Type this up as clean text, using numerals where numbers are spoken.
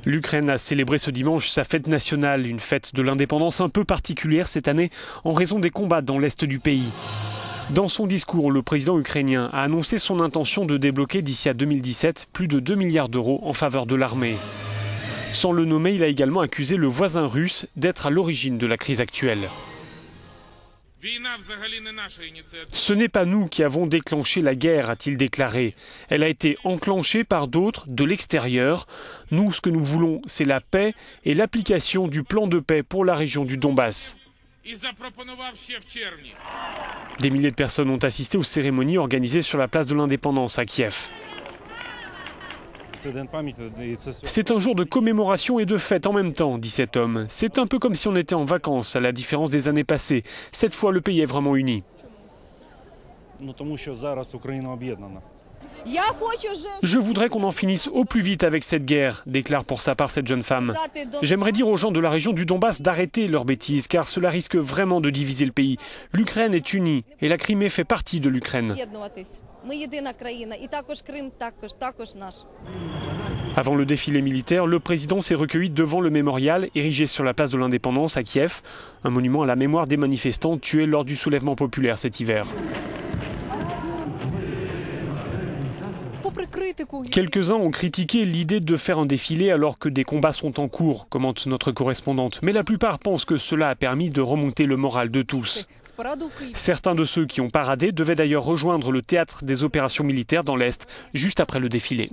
L'Ukraine a célébré ce dimanche sa fête nationale, une fête de l'indépendance un peu particulière cette année en raison des combats dans l'est du pays. Dans son discours, le président ukrainien a annoncé son intention de débloquer d'ici à 2017 plus de 2 milliards d'euros en faveur de l'armée. Sans le nommer, il a également accusé le voisin russe d'être à l'origine de la crise actuelle. Ce n'est pas nous qui avons déclenché la guerre, a-t-il déclaré. Elle a été enclenchée par d'autres de l'extérieur. Nous, ce que nous voulons, c'est la paix et l'application du plan de paix pour la région du Donbass. Des milliers de personnes ont assisté aux cérémonies organisées sur la place de l'Indépendance à Kiev. C'est un jour de commémoration et de fête en même temps, dit cet homme. C'est un peu comme si on était en vacances, à la différence des années passées. Cette fois, le pays est vraiment uni. Je voudrais qu'on en finisse au plus vite avec cette guerre, déclare pour sa part cette jeune femme. J'aimerais dire aux gens de la région du Donbass d'arrêter leurs bêtises, car cela risque vraiment de diviser le pays. L'Ukraine est unie et la Crimée fait partie de l'Ukraine. Avant le défilé militaire, le président s'est recueilli devant le mémorial érigé sur la place de l'Indépendance à Kiev, un monument à la mémoire des manifestants tués lors du soulèvement populaire cet hiver. Quelques-uns ont critiqué l'idée de faire un défilé alors que des combats sont en cours, commente notre correspondante. Mais la plupart pensent que cela a permis de remonter le moral de tous. Certains de ceux qui ont paradé devaient d'ailleurs rejoindre le théâtre des opérations militaires dans l'Est, juste après le défilé.